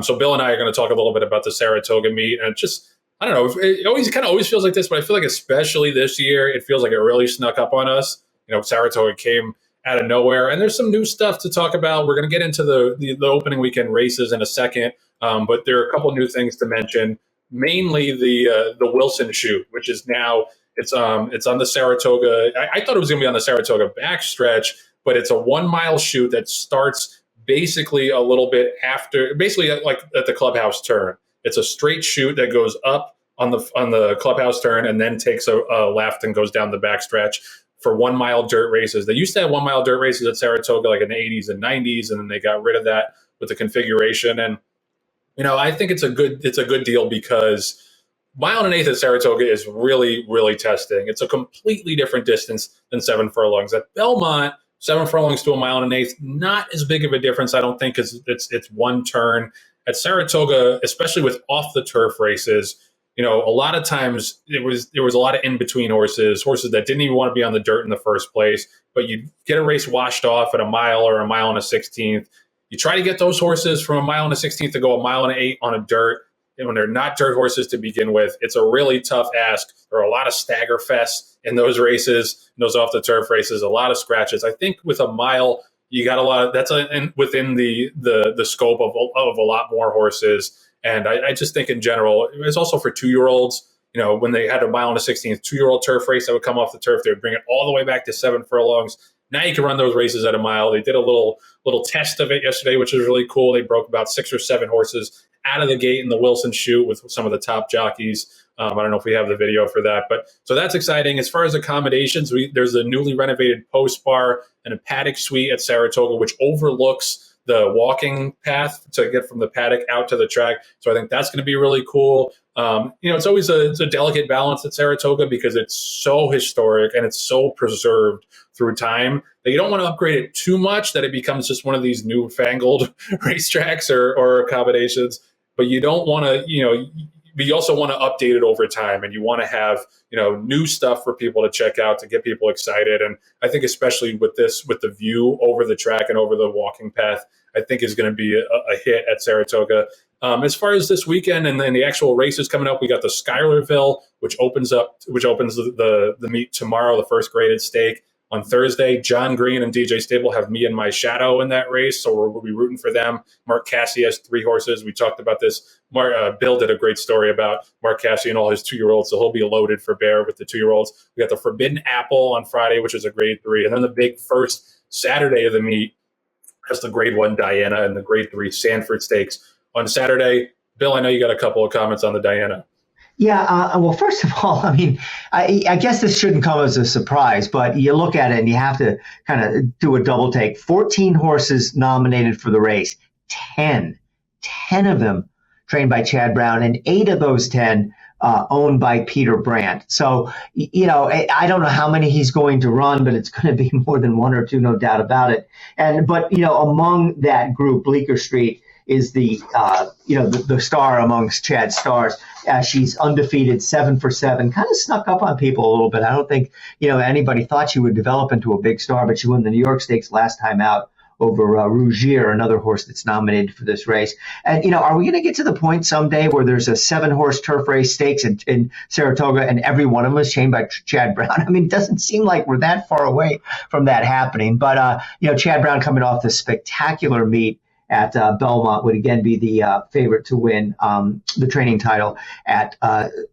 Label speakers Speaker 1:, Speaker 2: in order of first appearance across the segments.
Speaker 1: So Bill and I are going to talk a little bit about the Saratoga meet, and just, I don't know, it always feels like this, but I feel like especially this year, it feels like it really snuck up on us. Saratoga came out of nowhere, and there's some new stuff to talk about. We're going to get into the opening weekend races in a second, but there are a couple new things to mention. Mainly the Wilson chute, which is now it's on the Saratoga. I thought it was going to be on the Saratoga backstretch, but it's a 1 mile chute that starts basically a little bit after, basically like at the clubhouse turn. It's a straight chute that goes up on the clubhouse turn and then takes a left and goes down the backstretch for 1 mile dirt races. They used to have 1 mile dirt races at Saratoga like in the 80s and 90s, and then they got rid of that with the configuration. And I think it's a good deal because 1 1/8 at Saratoga is really, really testing. It's a completely different distance than 7 furlongs. At Belmont, 7 furlongs to 1 1/8, not as big of a difference, I don't think, because it's one turn. At Saratoga, especially with off the turf races, a lot of times there was a lot of in between horses that didn't even want to be on the dirt in the first place, but you'd get a race washed off at a mile or a mile and a 16th. You try to get those horses from a mile and a 16th to go a mile and 8 on a dirt. And when they're not dirt horses to begin with, it's a really tough ask. There are a lot of stagger fests in those races, those off the turf races, a lot of scratches. I think with a mile, you got a lot of that's within the scope of a lot more horses. And I just think in general, it's also for 2-year-olds. When they had a mile and a 16th 2-year-old turf race that would come off the turf, they would bring it all the way back to 7 furlongs. Now you can run those races at a mile. They did a little test of it yesterday, which is really cool. They broke about 6 or 7 horses out of the gate in the Wilson chute with some of the top jockeys. I don't know if we have the video for that, but so that's exciting. As far as accommodations, there's a newly renovated post bar and a paddock suite at Saratoga, which overlooks the walking path to get from the paddock out to the track. So I think that's going to be really cool. It's always a delicate balance at Saratoga because it's so historic and it's so preserved through time that you don't want to upgrade it too much that it becomes just one of these newfangled racetracks or accommodations. But you don't want to, but you also want to update it over time, and you want to have, new stuff for people to check out to get people excited. And I think especially with the view over the track and over the walking path, I think is going to be a hit at Saratoga. As far as this weekend and then the actual races coming up, we got the Skylerville, which opens the meet tomorrow, the first graded stake. On Thursday, John Green and DJ Stable have Me and My Shadow in that race, so we'll be rooting for them. Mark Cassey has 3 horses. We talked about this. Bill did a great story about Mark Cassey and all his 2-year-olds, so he'll be loaded for bear with the 2-year-olds. We got the Forbidden Apple on Friday, which is a grade 3, and then the big first Saturday of the meet has the grade 1 Diana and the grade 3 Sanford Stakes on Saturday. Bill, I know you got a couple of comments on the Diana.
Speaker 2: Yeah, well, first of all, I guess this shouldn't come as a surprise, but you look at it and you have to kind of do a double take. 14 horses nominated for the race, 10 of them trained by Chad Brown, and 8 of those 10 owned by Peter Brandt. So, I don't know how many he's going to run, but it's going to be more than 1 or 2, no doubt about it. But among that group, Bleecker Street is the star amongst Chad's stars. She's undefeated, 7 for 7, kind of snuck up on people a little bit. I don't think, anybody thought she would develop into a big star, but she won the New York Stakes last time out over Rougier, another horse that's nominated for this race. And, are we going to get to the point someday where there's a 7-horse turf race stakes in Saratoga and every one of them is trained by Chad Brown? It doesn't seem like we're that far away from that happening. But, Chad Brown coming off the spectacular meet at Belmont would again be the favorite to win the training title at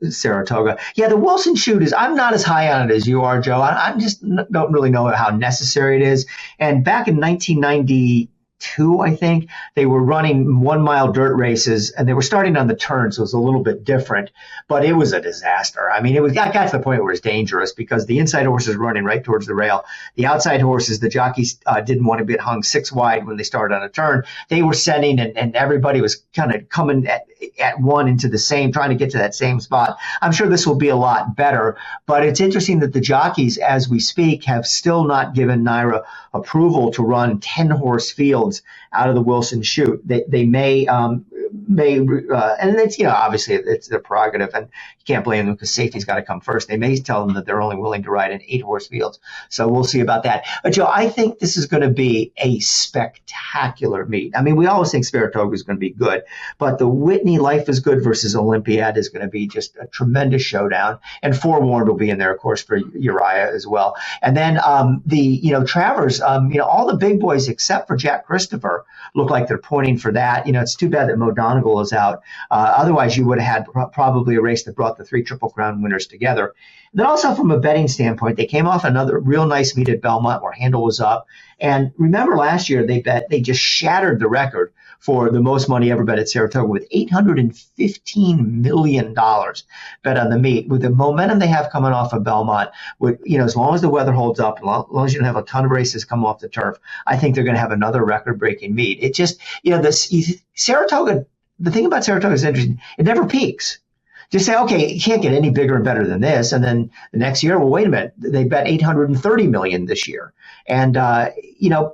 Speaker 2: Saratoga. Yeah, the Wilson chute I'm not as high on it as you are, Joe. I just don't really know how necessary it is. And back in 1992, I think, they were running 1 mile dirt races, and they were starting on the turn, so it was a little bit different. But it was a disaster. It got to the point where it was dangerous because the inside horses were running right towards the rail. The outside horses, the jockeys didn't want to get hung 6 wide when they started on a turn. They were sending, and everybody was kind of coming at one into the same, trying to get to that same spot. I'm sure this will be a lot better, but it's interesting that the jockeys, as we speak, have still not given NYRA approval to run 10-horse fields out of the Wilson chute. They may may, and it's, obviously it's their prerogative, and you can't blame them because safety's got to come first. They may tell them that they're only willing to ride in 8-horse fields. So we'll see about that. But Joe, I think this is going to be a spectacular meet. I mean, we always think Saratoga is going to be good, but the Whitney Life is Good versus Olympiad is going to be just a tremendous showdown. And Forewarned will be in there, of course, for Uriah as well. And then Travers, all the big boys except for Jack Christopher look like they're pointing for that. It's too bad that Mo Donegal is out. Otherwise, you would have had probably a race that brought the 3 Triple Crown winners together. And then also from a betting standpoint, they came off another real nice meet at Belmont where handle was up. And remember last year, they just shattered the record for the most money ever bet at Saratoga with $815 million bet on the meet. With the momentum they have coming off of Belmont, as long as the weather holds up, as long as you don't have a ton of races come off the turf, I think they're going to have another record-breaking meet. It just, Saratoga, the thing about Saratoga is interesting. It never peaks. Just say, okay, it can't get any bigger and better than this. And then the next year, well, wait a minute, they bet $830 million this year. And,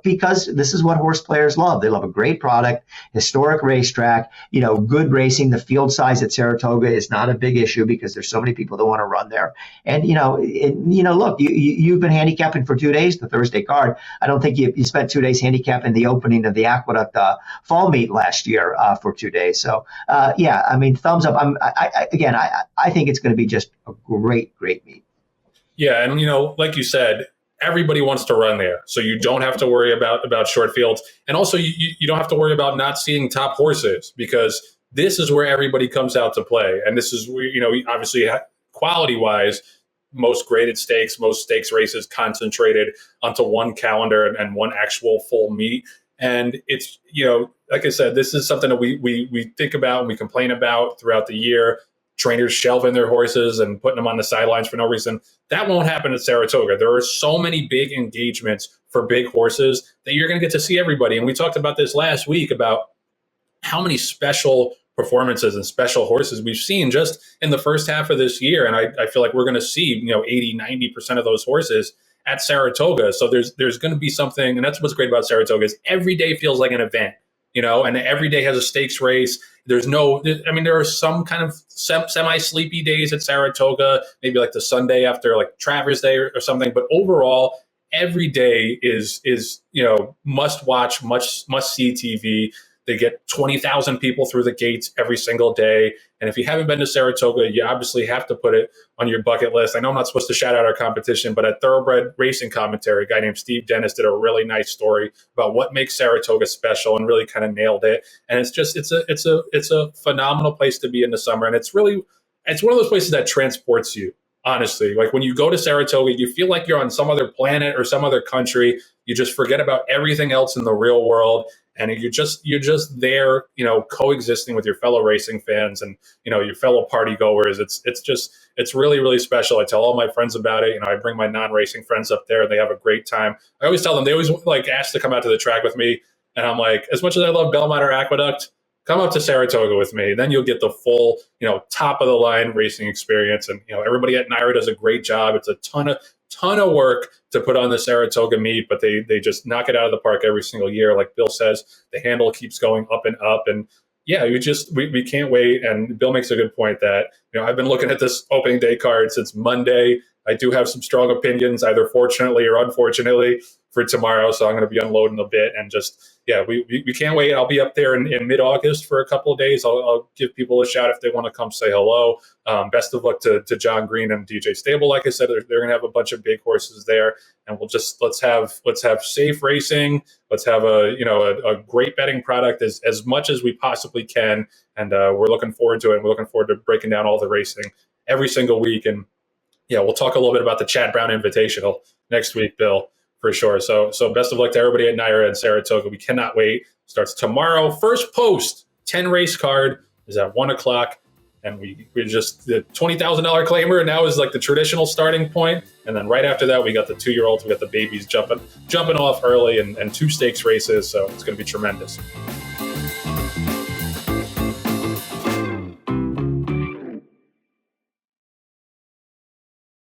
Speaker 2: because this is what horse players love. They love a great product, historic racetrack, good racing. The field size at Saratoga is not a big issue because there's so many people that want to run there. And, look, you've been handicapping for 2 days, the Thursday card. I don't think you spent 2 days handicapping the opening of the Aqueduct fall meet last year for 2 days. So, thumbs up. I think it's going to be just a great, great meet.
Speaker 1: Yeah, and like you said, everybody wants to run there, so you don't have to worry about short fields, and also you don't have to worry about not seeing top horses because this is where everybody comes out to play, and this is where obviously quality-wise, most graded stakes, most stakes races concentrated onto one calendar and one actual full meet. And it's like I said, this is something that we think about and we complain about throughout the year. Trainers shelving their horses and putting them on the sidelines for no reason. That won't happen at Saratoga. There are so many big engagements for big horses that you're going to get to see everybody. And we talked about this last week about how many special performances and special horses we've seen just in the first half of this year. And I feel like we're going to see 80-90% of those horses at Saratoga. So there's going to be something, and that's what's great about Saratoga is every day feels like an event. And every day has a stakes race. There are some kind of semi-sleepy days at Saratoga, maybe like the Sunday after like Travers Day or something. But overall, every day is must watch, must see TV. They get 20,000 people through the gates every single day. And if you haven't been to Saratoga, you obviously have to put it on your bucket list. I know I'm not supposed to shout out our competition, but at Thoroughbred Racing Commentary, a guy named Steve Dennis did a really nice story about what makes Saratoga special and really kind of nailed it. And it's a phenomenal place to be in the summer. And it's one of those places that transports you. Honestly, like when you go to Saratoga, you feel like you're on some other planet or some other country. You just forget about everything else in the real world. And you're just there, coexisting with your fellow racing fans and, your fellow party goers. It's really, really special. I tell all my friends about it. I bring my non-racing friends up there and they have a great time. I always tell them, they always ask to come out to the track with me. And I'm like, as much as I love Belmont or Aqueduct, come up to Saratoga with me. Then you'll get the full, top of the line racing experience. And, everybody at NYRA does a great job. It's a ton of work to put on the Saratoga meet, but they just knock it out of the park every single year. Like Bill says, the handle keeps going up and up. And yeah, we can't wait. And Bill makes a good point that, I've been looking at this opening day card since Monday. I do have some strong opinions, either fortunately or unfortunately, for tomorrow. So I'm going to be unloading a bit and we can't wait. I'll be up there in mid-August for a couple of days. I'll give people a shout if they want to come say hello. Best of luck to John Green and DJ Stable. Like I said, they're going to have a bunch of big horses there, and let's have safe racing. Let's have a great betting product as much as we possibly can. And we're looking forward to it. And we're looking forward to breaking down all the racing every single week. And yeah, we'll talk a little bit about the Chad Brown Invitational next week, Bill, for sure. So best of luck to everybody at NYRA and Saratoga. We cannot wait. Starts tomorrow. First post, 10 race card is at 1:00. And we just, the $20,000 claimer now is like the traditional starting point. And then right after that, we got the 2-year-olds, we got the babies jumping off early and 2 stakes races. So it's going to be tremendous.